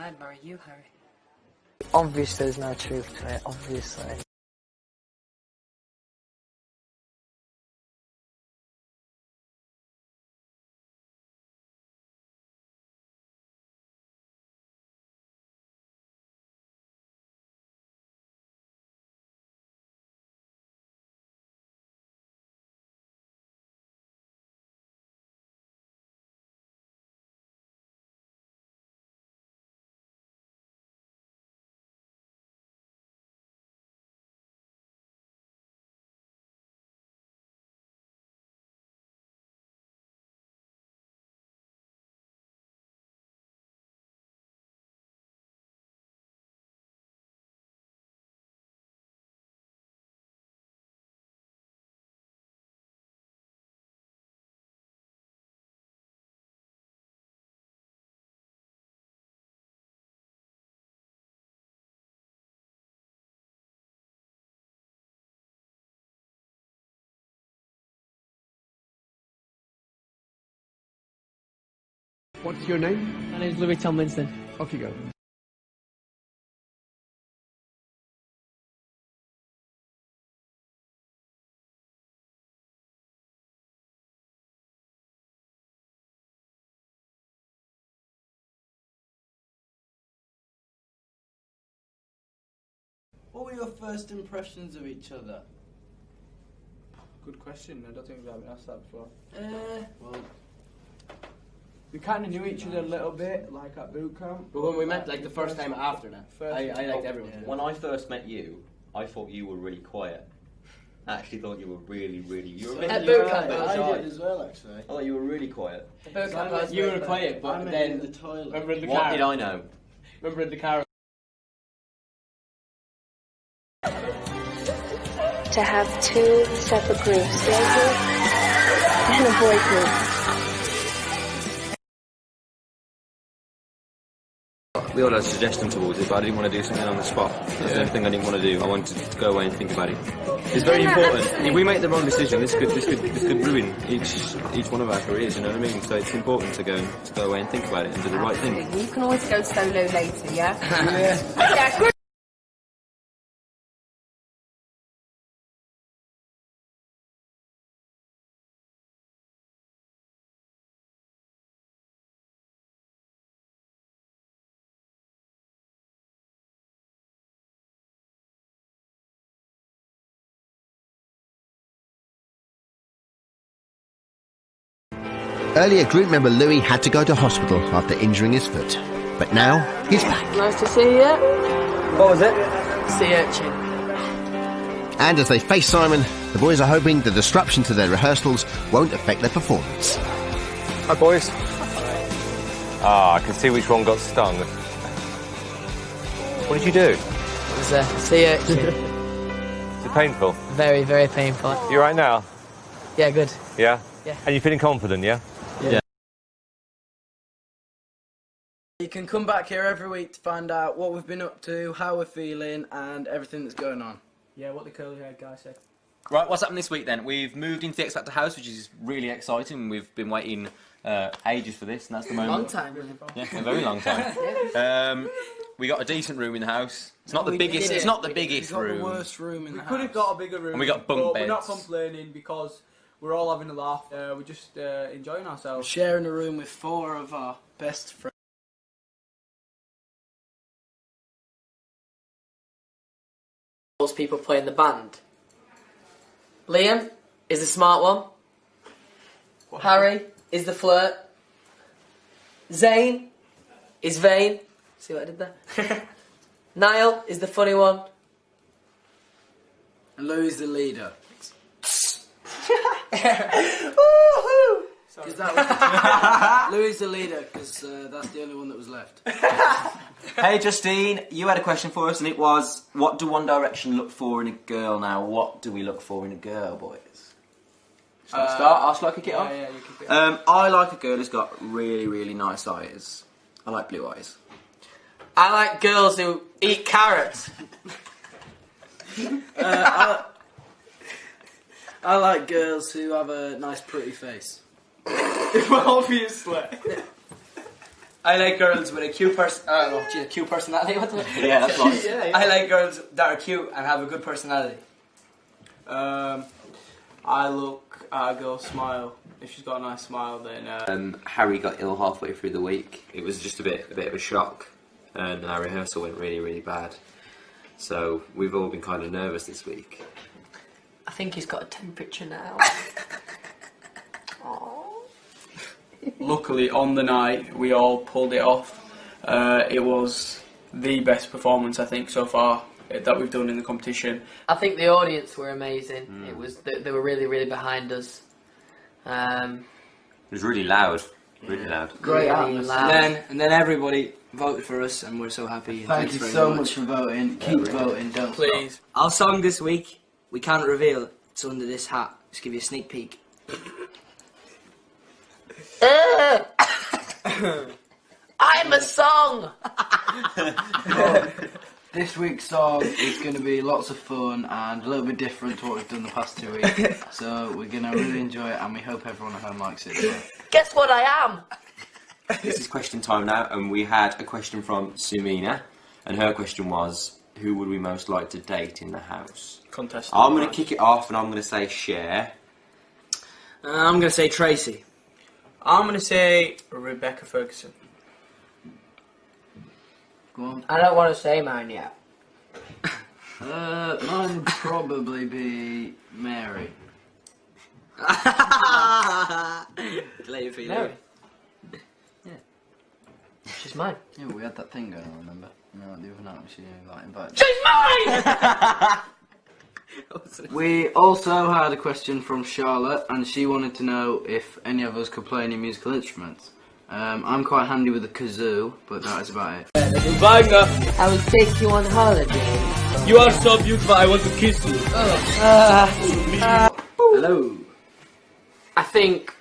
I'd marry you, Harry. Obviously there's no truth to it, obviously. What's your name? My name's Louis Tomlinson. Off you go. What were your first impressions of each other? Good question. I don't think we've ever asked that before. Well, We kind of knew each other a little bit, like at boot camp. but when we met, like the first time after that, I liked everyone. Yeah. When I first met you, I thought you were really quiet. I actually thought you were really, you were a bit, At you were boot a camp, bit I shy. did as well, actually. I thought you were really quiet. At boot camp, I was you very were quiet, I but met then you in the toilet. Remember in the What car? did I know? Remember in the car? To have two separate groups, girl group and a boy group. We all had a suggestion towards it, but I didn't want to do something on the spot. That's the only thing I didn't want to do. I wanted to go away and think about it. It's very important. If we make the wrong decision, this could ruin each one of our careers. You know what I mean? So it's important to go away and think about it and do the right thing. You can always go solo later, yeah? Yeah, good. Earlier, group member Louis had to go to hospital after injuring his foot. But now, he's back. Nice to see you. What was it? Sea urchin. And as they face Simon, the boys are hoping the disruption to their rehearsals won't affect their performance. Hi, boys. Ah, I can see which one got stung. What did you do? It was a sea urchin. Is it painful? Very, very painful. You right now? Yeah, good. Yeah? Yeah. And you feeling confident, yeah? You can come back here every week to find out what we've been up to, how we're feeling, and everything that's going on. Yeah, what the curly haired guy said. Right, what's happened this week then? We've moved into the X Factor house, which is really exciting. We've been waiting ages for this, and that's the moment. Long time, really. Yeah, a very long time. We got a decent room in the house. It's not the biggest. It's not the biggest We've got room. the worst room in the We house. could have got a bigger room. And we got bunk but beds. We're not complaining because we're all having a laugh. We're just enjoying We're ourselves. sharing a room with 4 of our best friends. Those people play in the band. Liam is the smart one. Harry is the flirt. Zane is vain. See what I did there? Niall is the funny one. And Louis the leader. Louis the leader, because that's the only one that was left. Hey Justine, you had a question for us, and it was, what do One Direction look for in a girl now? What do we look for in a girl, boys? Shall I start? I'll kick it off. Yeah, you kick it off. I like a girl who's got really, really nice eyes. I like blue eyes. I like girls who eat carrots. I like girls who have a nice, pretty face. Obviously. I like girls with a cute cute personality. What the? Yeah, that's nice. I like girls that are cute and have a good personality. I look at a girl smile. If she's got a nice smile, then. Harry got ill halfway through the week. It was just a bit of a shock, and our rehearsal went really, really bad. So we've all been kind of nervous this week. I think he's got a temperature now. Luckily, on the night, we all pulled it off. It was the best performance, I think, so far that we've done in the competition. I think the audience were amazing. It was they were really, really behind us. It was really loud. Really loud. Great Really atmosphere. loud. And then everybody voted for us, and we're so happy. Thank you so much for voting. Keep voting, don't Please. Our song this week, we can't reveal. It's under this hat. Just give you a sneak peek. I'm a song. This week's song is going to be lots of fun and a little bit different to what we've done the past 2 weeks. So we're going to really enjoy it and we hope everyone at home likes it. Guess what I am? This is question time now, and we had a question from Sumina, and her question was, who would we most like to date in the house? Contestant. I'm going to kick it off, and I'm going to say Cher. I'm going to say Tracy. I'm going to say Rebecca Ferguson. Go on. I don't want to say mine yet. Mine would probably be Mary. Let you feel Mary. it. She's mine. Yeah, we had that thing going on, remember? No, the other night she invited. She's mine! We also had a question from Charlotte, and she wanted to know if any of us could play any musical instruments. I'm quite handy with the kazoo, but that is about it. Wagner, I will take you on holiday. you are so beautiful. I want to kiss you. Hello. I think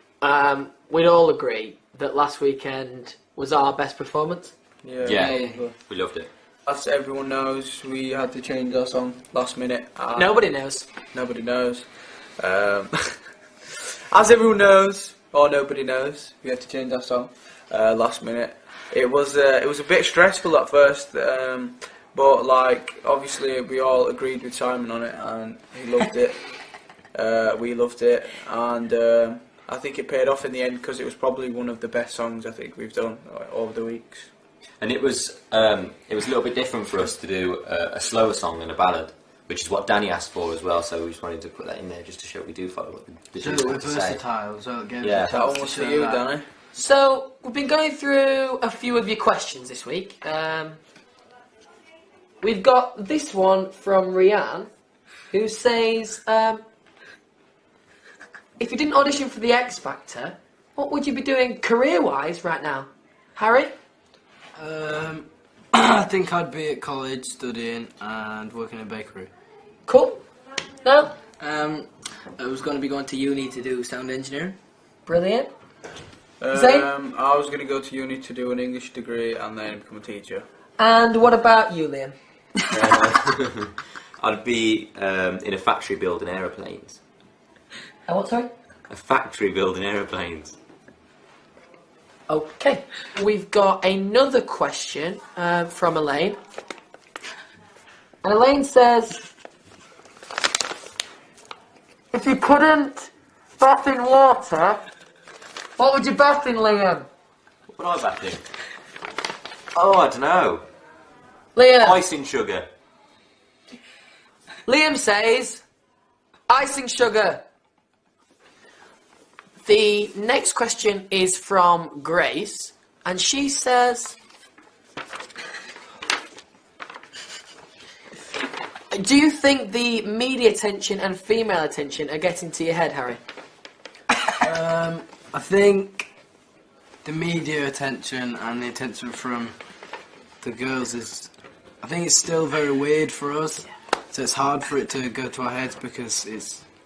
we'd all agree that last weekend was our best performance. Yeah, we loved it. As everyone knows, we had to change our song last minute. Nobody knows. Nobody knows. As everyone knows, or nobody knows, we had to change our song last minute. It was a bit stressful at first, but like obviously we all agreed with Simon on it, and he loved it. We loved it, and I think it paid off in the end because it was probably one of the best songs I think we've done over the weeks. And it was a little bit different for us to do a slower song and a ballad, which is what Danny asked for as well. So we just wanted to put that in there just to show we do follow what the So judges we're have to say. versatile, so it gave Yeah. us a That chance one to was for show you, that. Danny. So we've been going through a few of your questions this week. We've got this one from Rianne, who says, if you didn't audition for the X Factor, what would you be doing career-wise right now? Harry? I think I'd be at college studying and working in a bakery. Cool. No? I was going to be going to uni to do sound engineering. Brilliant. Zayn? I was going to go to uni to do an English degree and then become a teacher. And what about you, Liam? I'd be in a factory building aeroplanes. What, sorry? A factory building aeroplanes. Okay. We've got another question from Elaine. And Elaine says, if you couldn't bath in water, what would you bath in, Liam? What would I bath in? Oh, I don't know. Liam. Icing sugar. Liam says, icing sugar. The next question is from Grace, and she says, do you think the media attention and female attention are getting to your head, Harry? I think the media attention and the attention from the girls is, I think it's still very weird for us. So it's hard for it to go to our heads because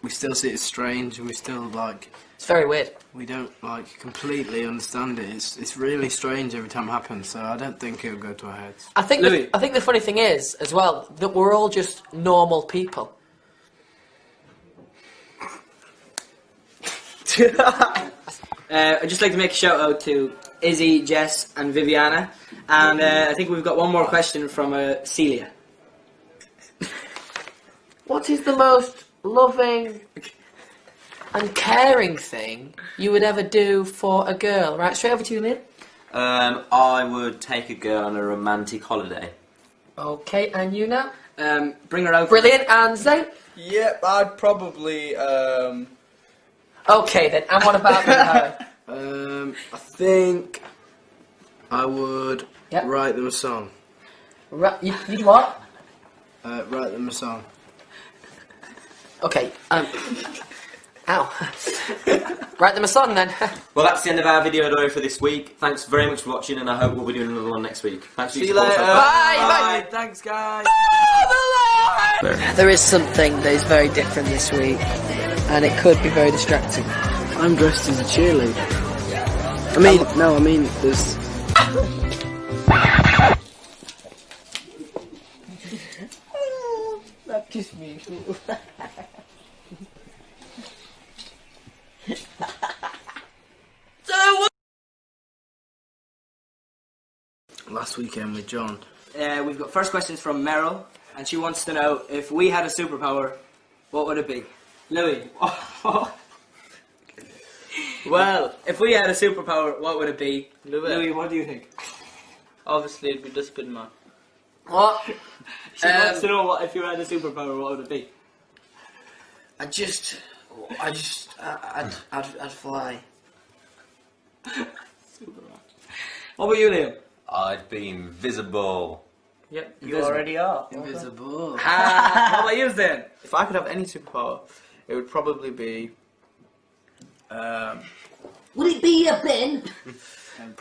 we still see it as strange and we still like. It's very weird. We don't like completely understand it. It's really strange every time it happens. So I don't think it'll go to our heads. I think the funny thing is as well that we're all just normal people. I'd just like to make a shout out to Izzy, Jess, and Viviana. And I think we've got one more question from Celia. What is the most loving and caring thing you would ever do for a girl? Right, straight over to you, Liam. I would take a girl on a romantic holiday. Okay, and you now? Bring her out. Brilliant, and Zane? Yep, I'd probably. Okay then, and what about you, Harry? I think I would Yep. write them a song. You'd what? Write them a song. Okay, ow. Write them a song then. Well, that's the end of our video diary for this week. Thanks very much for watching, and I hope we'll be doing another one next week. Thanks for See your you support later. so far. Bye! Thanks, guys. There is something that is very different this week, and it could be very distracting. I'm dressed as a cheerleader. I mean, there's... That kissed me. Last weekend with John. We've got first questions from Meryl, and she wants to know if we had a superpower, what would it be? Louis. Well, if we had a superpower, what would it be? Louis, what do you think? Obviously, it'd be Dustbin Man. What? She wants to know what if you had a superpower, what would it be? I'd fly. What about you, Liam? I'd be invisible. Yep, you already are. Invisible. What about you, then? If I could have any superpower, it would probably be. Would it be a bin?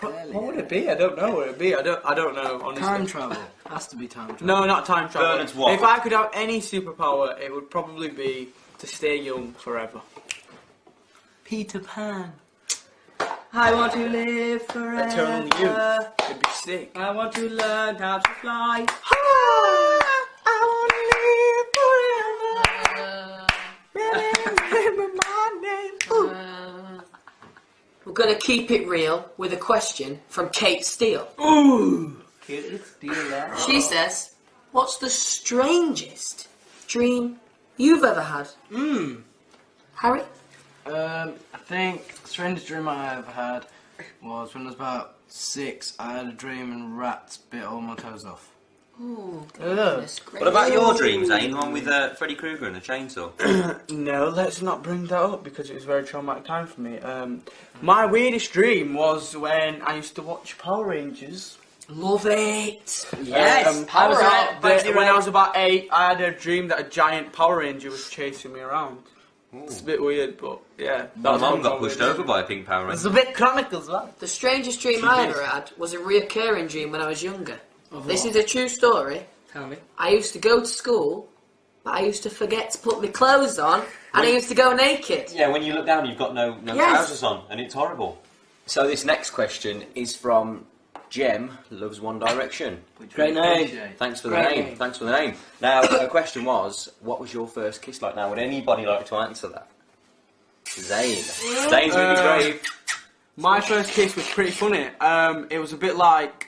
What would it be? I don't know what it'd be. I don't know, honestly. Time travel. Has to be time travel. No, not time travel. Bernard's what? If I could have any superpower, it would probably be to stay young forever. Peter Pan. I want to live forever. Eternal youth. It'd be sick. I want to learn how to fly. We're going to keep it real with a question from Kate Steele. Ooh. She says, what's the strangest dream you've ever had? Harry? I think the strangest dream I ever had was when I was about 6. I had a dream and rats bit all my toes off. Ooh, goodness gracious. What about your dreams, Zane? The one with Freddy Krueger and the chainsaw? No, let's not bring that up because it was a very traumatic time for me. My weirdest dream was when I used to watch Power Rangers. Love it. Yes, Power Up. When I was about 8, I had a dream that a giant Power Ranger was chasing me around. It's a bit weird, but yeah. My mum got pushed over by a pink Power Ranger. It's a bit Chronicles, that. The strangest dream I ever had was a reoccurring dream when I was younger. This is a true story. Tell me. I used to go to school, but I used to forget to put my clothes on, and I used to go naked. Yeah, when you look down, you've got no Yes. trousers on, and it's horrible. So this next question is from Jem, Loves One Direction. Great name. Thanks for the Great name. name. Thanks for the name. Now, the question was, what was your first kiss like? Now, would anybody like to answer that? Zane. Zane's really brave. My first kiss was pretty funny. It was a bit like...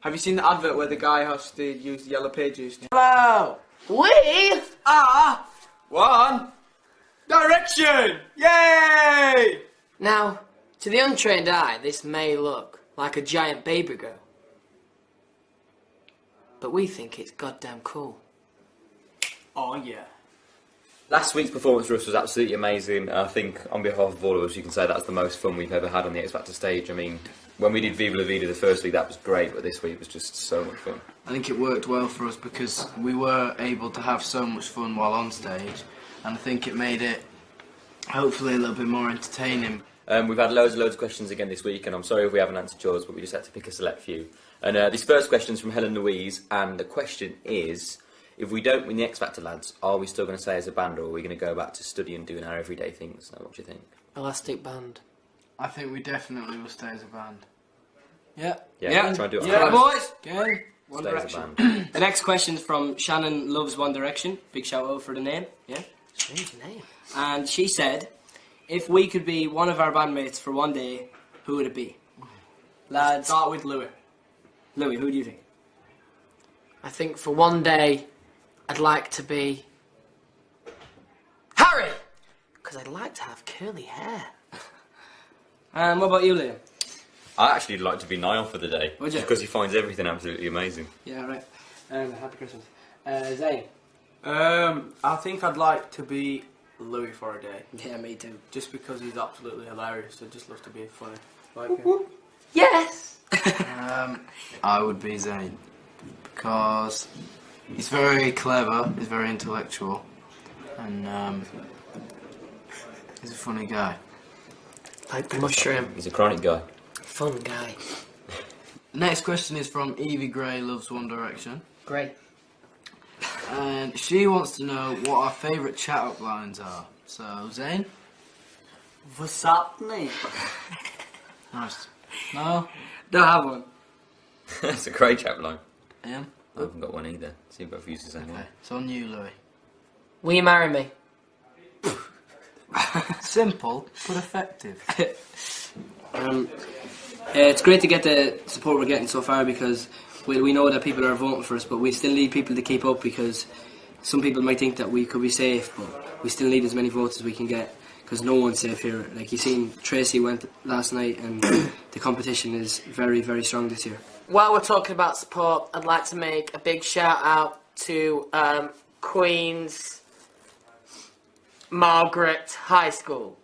Have you seen the advert where the guy has to use the yellow pages? Hello! We are One Direction! Yay! Now, to the untrained eye, this may look like a giant baby girl. But we think it's goddamn cool. Oh yeah. Last week's performance for us was absolutely amazing. I think on behalf of all of us, you can say that's the most fun we've ever had on the X Factor stage. I mean, when we did Viva La Vida the first week, that was great, but this week was just so much fun. I think it worked well for us because we were able to have so much fun while on stage, and I think it made it hopefully a little bit more entertaining. We've had loads and loads of questions again this week, and I'm sorry if we haven't answered yours, but we just had to pick a select few. And this first question is from Helen Louise, and the question is, if we don't win the X Factor, lads, are we still going to stay as a band, or are we going to go back to study and doing our everyday things? Now, what do you think? Elastic Band. I think we definitely will stay as a band. Yeah, try and do it. Yeah, boys. Yeah. One Stay as a Direction. band. The next question's from Shannon Loves One Direction. Big shout out for the name. Yeah. Strange name. And she said, if we could be one of our bandmates for one day, who would it be? Lads. Start with Louis. Louis, who do you think? I think for one day, I'd like to be Harry, because I'd like to have curly hair. What about you, Liam? I actually like to be Niall for the day. Would you? Because he finds everything absolutely amazing. Yeah, right. Happy Christmas. Zane? I think I'd like to be Louis for a day. Yeah, me too. Just because he's absolutely hilarious. I just love to be funny. Like him. Yes! I would be Zane. Because he's very clever, he's very intellectual, and he's a funny guy. Like the mushroom. He's a chronic guy. Fun guy. Next question is from Evie Gray Loves One Direction. Great. And she wants to know what our favourite chat-up lines are. So, Zane? What's up, mate? Nice. No? Don't have one. That's a great chap line. Ian? I haven't got one either. See both use the same one. Okay, it's on you, Louis. Will you marry me? Simple, but effective. It's great to get the support we're getting so far because we know that people are voting for us, but we still need people to keep up because some people might think that we could be safe, but we still need as many votes as we can get because no one's safe here. Like you seen, Tracy went last night, and the competition is very, very strong this year. While we're talking about support, I'd like to make a big shout out to Queen's Margaret High School.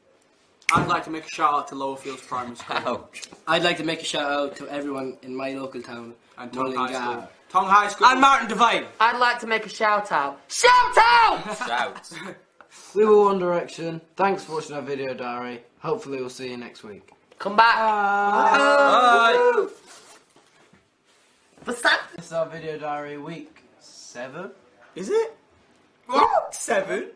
I'd like to make a shout out to Lowerfields Primary School. Ouch. I'd like to make a shout out to everyone in my local town And Tongue High Mullingar. School. Tongue High School. And Martin Devine. I'd like to make a shout out. Shout out! Shout. We were One Direction. Thanks for watching our video diary. Hopefully we'll see you next week. Come back. Bye. What's that? This is our video diary week 7. Is it? What? 7?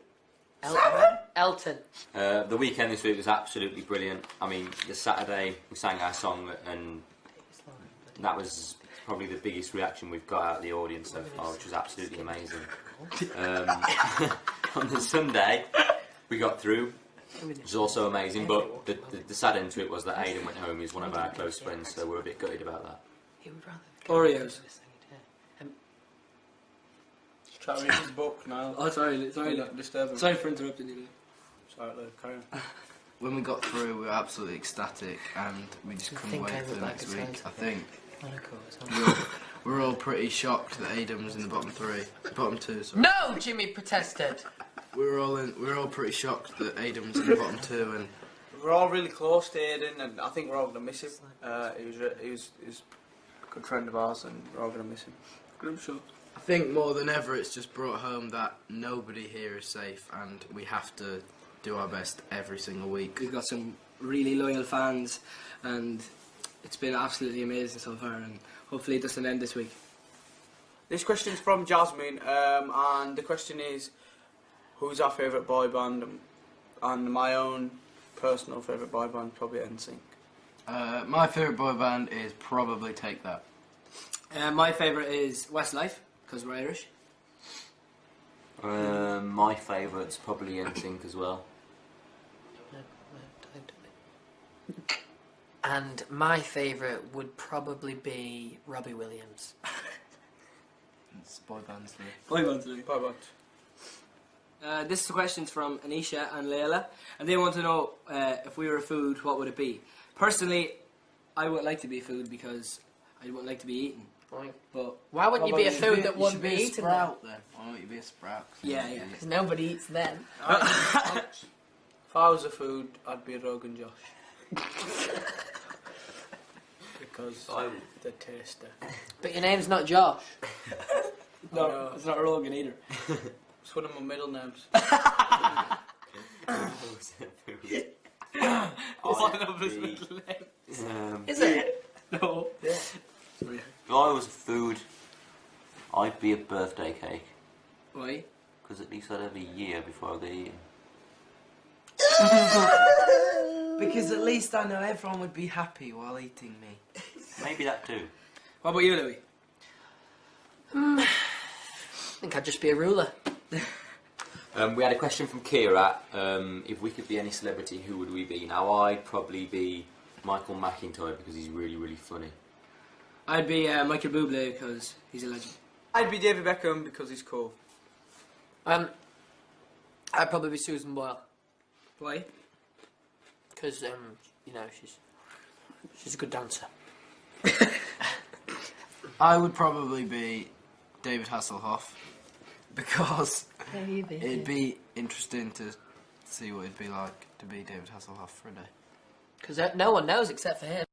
Elton. The weekend this week was absolutely brilliant. I mean, the Saturday we sang our song, and that was probably the biggest reaction we've got out of the audience so far, which was absolutely amazing. On the Sunday, we got through, which was also amazing, but the sad end to it was that Aidan went home. He's one of our close friends, so we're a bit gutted about that. Oreos. Try to read his book now. Oh, sorry, Don't disturb him. sorry for interrupting you. Sorry, Luke, carry on. When we got through, we were absolutely ecstatic, and we just couldn't wait for the next week. I think we're all pretty shocked that Aidan was in the bottom 2. Sorry. No, Jimmy protested. We were all pretty shocked that Aidan was in the bottom 2, and We're all really close to Aidan, and I think we're all going to miss him. He was a good friend of ours, and we're all going to miss him. I'm sure. I think more than ever it's just brought home that nobody here is safe, and we have to do our best every single week. We've got some really loyal fans, and it's been absolutely amazing so far, and hopefully it doesn't end this week. This question's from Jasmine, and the question is, who's our favourite boy band? And my own personal favourite boy band, probably NSYNC. My favourite boy band is probably Take That. My favourite is Westlife, because we're Irish. My favourite's probably NSYNC as well. And my favourite would probably be Robbie Williams. It's boy bands. Boy bands, Louis. Boy band. This question's from Anisha and Layla, and they want to know if we were a food, what would it be? Personally, I wouldn't like to be a food because I wouldn't like to be eaten. But why wouldn't you be a food that wouldn't be eaten then? Sprout then. Why don't you be a sprout? Yeah. Because nobody eats them. If I was a food, I'd be a Rogan Josh. Because they're tasty. But your name's not Josh. No, it's not Rogan either. It's one of my middle names. One of his middle names. Is it? No. Yeah. If I was a food, I'd be a birthday cake. Why? Because at least I'd have a year before I get eaten. Because at least I know everyone would be happy while eating me. Maybe that too. What about you, Louis? I think I'd just be a ruler. We had a question from Kira. If we could be any celebrity, who would we be? Now, I'd probably be Michael McIntyre because he's really, really funny. I'd be Michael Bublé because he's a legend. I'd be David Beckham because he's cool. I'd probably be Susan Boyle. Why? Because, you know, she's a good dancer. I would probably be David Hasselhoff because it'd be interesting to see what it'd be like to be David Hasselhoff for a day. Because no one knows except for him.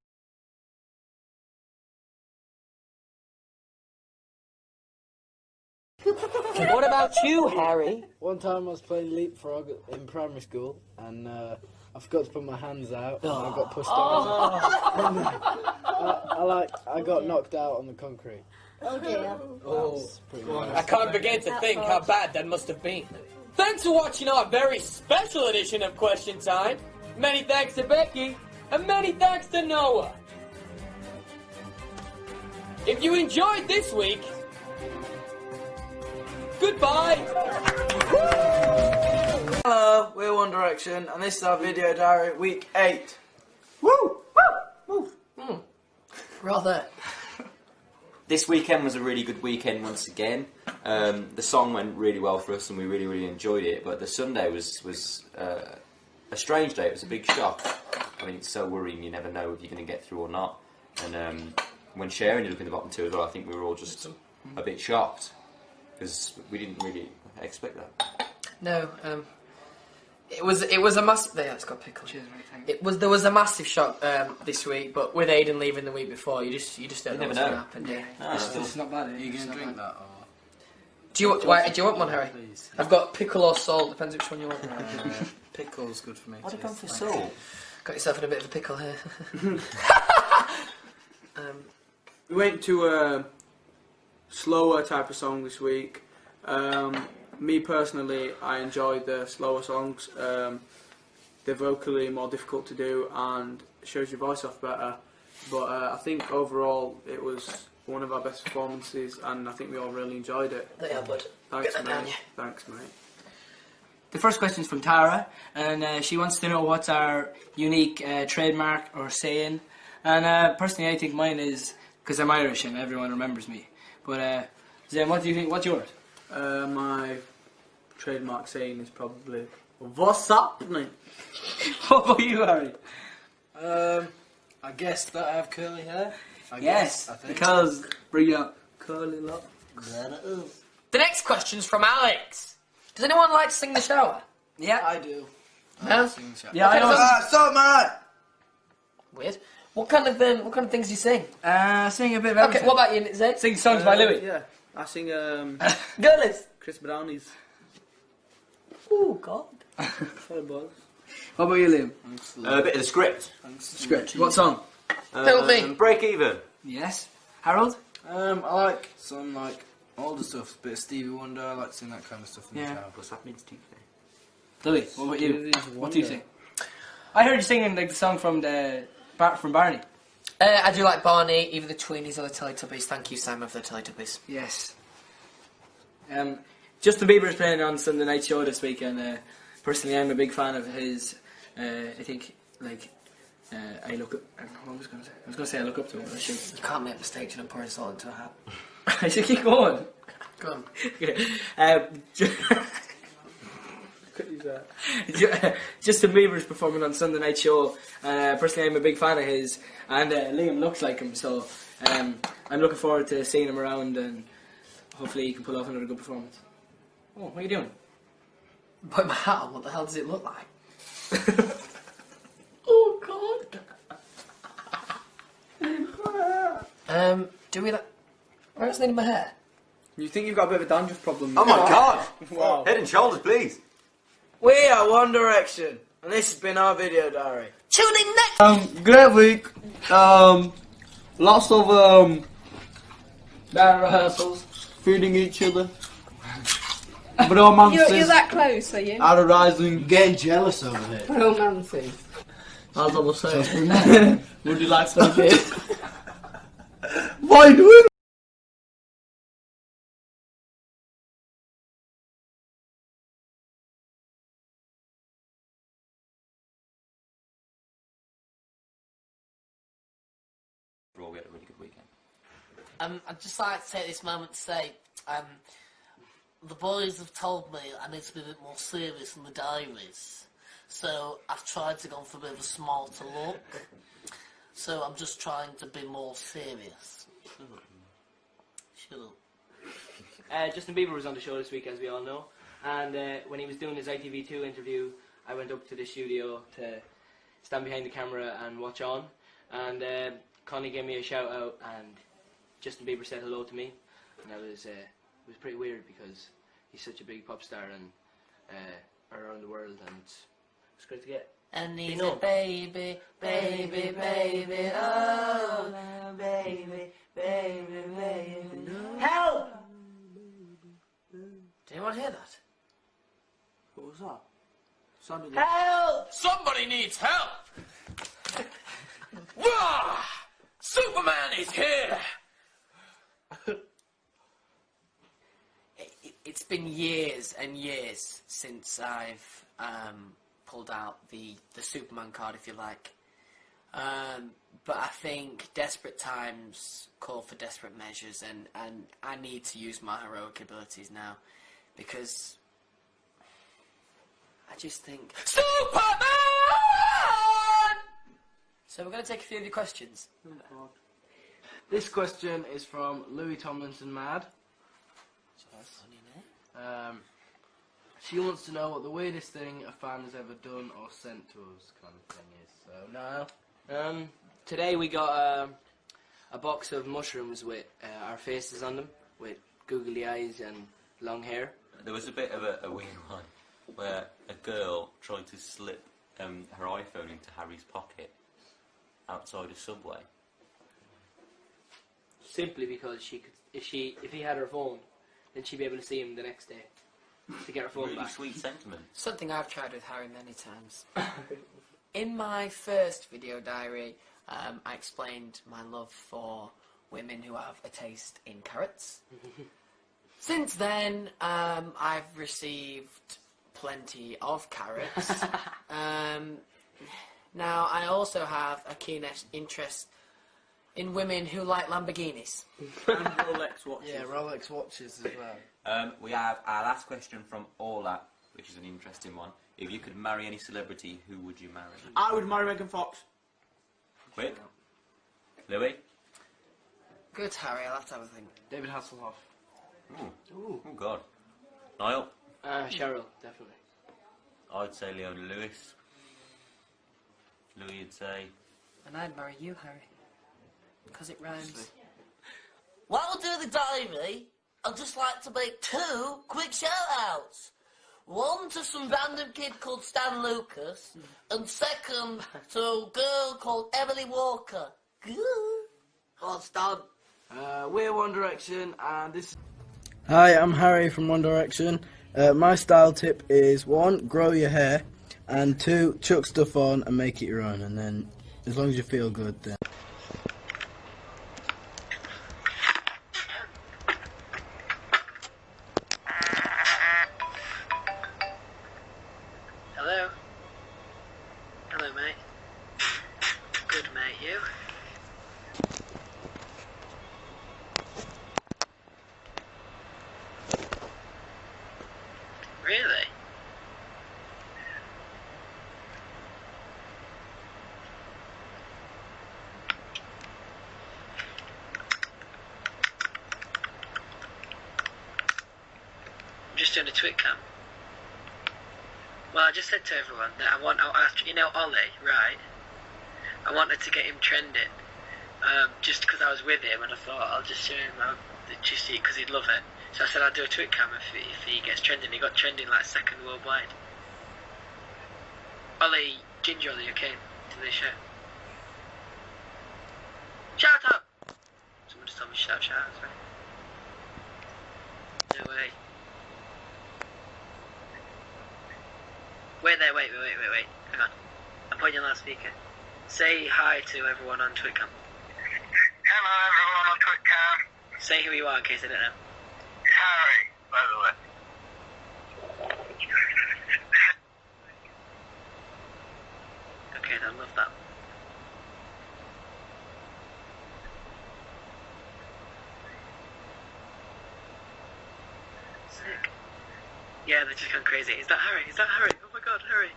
What about you, Harry? One time I was playing leapfrog in primary school and I forgot to put my hands out and I got pushed down. I got knocked out on the concrete. Oh dear. I can't begin to think how bad that must have been. Thanks for watching our very special edition of Question Time. Many thanks to Becky, and many thanks to Noah. If you enjoyed this week, goodbye. Hello, we're One Direction, and this is our video diary, week 8. Woo! Woo! Woo! Rather. This weekend was a really good weekend once again. The song went really well for us and we really, really enjoyed it, but the Sunday was a strange day. It was a big shock. I mean, it's so worrying, you never know if you're going to get through or not. And when Cher ended up in the bottom 2 as well, I think we were all just a bit shocked because we didn't really expect that. No, it was a massive. Yeah, it's got pickle. There was a massive shock this week, but with Aiden leaving the week before, you just don't know never what's know. going to happen. Yeah. No, It's not bad. Are you going to drink that? Or? Do you want one, Harry? Please. I've got pickle or salt, depends which one you want. Pickle's good for me. Why'd too. I go for salt? Got yourself in a bit of a pickle here. We went to a slower type of song this week. Me personally, I enjoyed the slower songs. They're vocally more difficult to do and shows your voice off better. But I think overall it was one of our best performances, and I think we all really enjoyed it. Yeah, bud. Thanks, Get that down, mate. yeah. Thanks, mate. The first question is from Tara, and she wants to know what's our unique trademark or saying. And personally, I think mine is because I'm Irish and everyone remembers me. But Zen, what do you think? What's yours? My trademark saying is probably "What's happening?" What about you, Harry? I guess that I have curly hair. Yes, I think. because bring up curly locks. The next question's from Alex. Does anyone like to sing in the shower? Yeah, I do. No? yeah, I know. So man. Weird. What kind of things do you sing? Sing a bit of Okay, everything. what about you, Zed? Sing songs by Louis. Yeah, I sing Girlies. Chris Brown's. Oh God. Sorry, boys. What about you, Liam? A bit of the script. Script. What song? Help me. Break Even. Yes. Harold? I like some older stuff, a bit of Stevie Wonder. I like to sing that kind of stuff in the shower. What's happening to Tuesday? Louis, what about you? Stevie What do you Wonder. sing? I heard you singing the song from from Barney. I do like Barney, either the Tweenies or the Teletubbies. Thank you, Simon, for the Teletubbies. Yes. Justin Bieber is playing on Sunday Night Show this week, and personally, I'm a big fan of his. I think I look up. What was I going to say? I was going to say I look up to him. But I should. You can't make mistakes and I'm pouring salt into a hat. I should keep going. Go on. Justin Bieber is performing on Sunday Night Show. Personally, I'm a big fan of his, and Liam looks like him, so I'm looking forward to seeing him around, and hopefully he can pull off another good performance. Oh, what are you doing? Put my hat on, what the hell does it look like? Oh God. Do we like... Where's the end of my hair? You think you've got a bit of a dandruff problem? Oh my God! Wow. Head and shoulders, please. We are One Direction, and this has been our video diary. Tune in next... Great week. Lots of Band rehearsals. feeding each other. Romances. You're that close, are you? Arising. Getting jealous over here. Romances. As I was saying. Would you like some? Why do it? I'd just like to take this moment to say, the boys have told me I need to be a bit more serious in the diaries. So I've tried to go for a bit of a smarter look. So I'm just trying to be more serious. Shut up. Justin Bieber was on the show this week, as we all know. And when he was doing his ITV2 interview, I went up to the studio to stand behind the camera and watch on. And Connie gave me a shout out, and Justin Bieber said hello to me. And it was pretty weird because he's such a big pop star and around the world, and it's great to get. And he's a baby, baby, baby, oh, baby, baby, baby. Help! Did anyone hear that? What was that? Sounded Help! Somebody needs help! Wah! Superman is here! It's been years and years since I've pulled out the Superman card, if you like. But I think desperate times call for desperate measures, and I need to use my heroic abilities now, because I just think... Superman! So we're going to take a few of your questions. This question is from Louis Tomlinson Mad. She wants to know what the weirdest thing a fan has ever done or sent to us, kind of thing is. So, Niall? Today we got a box of mushrooms with our faces on them, with googly eyes and long hair. There was a bit of a weird one where a girl tried to slip her iPhone into Harry's pocket outside a Subway. Simply because she could, if he had her phone, then she'd be able to see him the next day to get her phone Really back. sweet sentiment. Something I've tried with Harry many times. In my first video diary, I explained my love for women who have a taste in carrots. Since then, I've received plenty of carrots. Now, I also have a keen interest in women who like Lamborghinis. And Rolex watches. Yeah, Rolex watches as well. We have our last question from Orla, which is an interesting one. If you could marry any celebrity, who would you marry? I would marry Megan Fox. Quick. Louis? Good, Harry. I'll have to have a think. David Hasselhoff. Ooh. Oh, God. Niall? Cheryl, definitely. I'd say Leona Lewis. Louis would say... And I'd marry you, Harry. Because it rhymes. While we're doing the diary, I'd just like to make 2 quick shout-outs. One to some random kid called Stan Lucas, and second to a girl called Emily Walker. Oh, Stan. We're One Direction, and this... Hi, I'm Harry from One Direction. My style tip is 1, grow your hair, and 2, chuck stuff on and make it your own, and then as long as you feel good, then... Hello? Hello, mate. Good, mate. You? Really? I'm just doing a tweet cam. Well, I just said to everyone that you know Ollie, right? I wanted to get him trending, just because I was with him, and I thought I'll just show him just see, because he'd love it. So I said I'll do a tweet cam if he gets trending. He got trending like 2nd worldwide. Ollie, Ginger Ollie, who came to the show. Shout out! Someone just told me shout out. Sorry. No way. Wait there, wait. Hang on. I'm putting you on loudspeaker. Say hi to everyone on Twitcam. Hello everyone on Twitcam. Say who you are in case I don't know. It's Harry, by the way. Okay, I love that. Yeah, they've just gone crazy. Is that Harry? Is that Harry? Oh my god, Harry.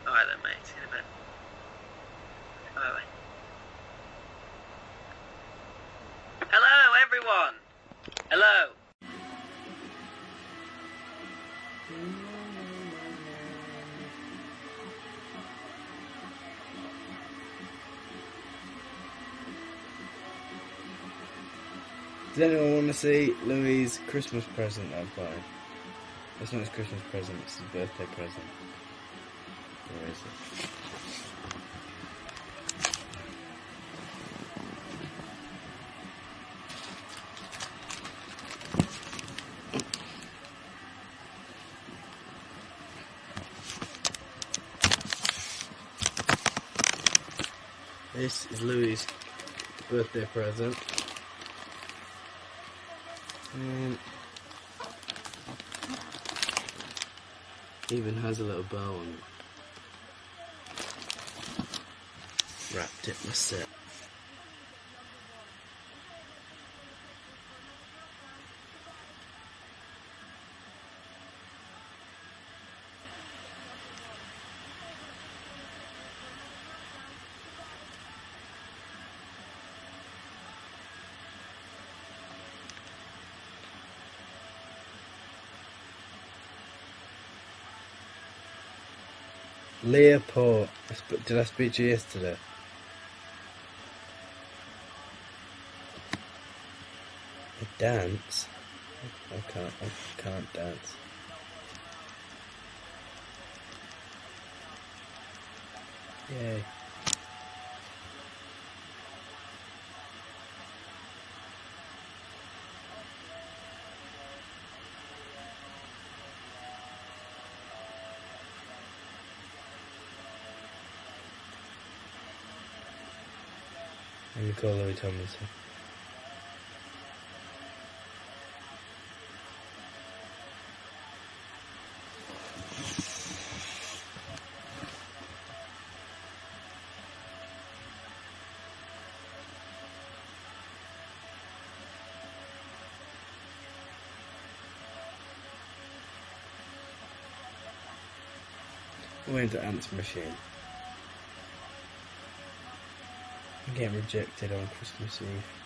Alright then, mate. See you in a bit. Bye-bye. Hello, everyone! Hello! Does anyone want to see Louis' Christmas present that I'm buying? It's not his Christmas present, it's his birthday present. Where is it? This is Louis' birthday present. And even has a little bow on it. Wrapped it myself. Leopold. Did I speak to you yesterday? Dance? I can't dance. Yay. Let me call Louis Tomlinson. Went to Ant's machine. I'm getting rejected on Christmas Eve.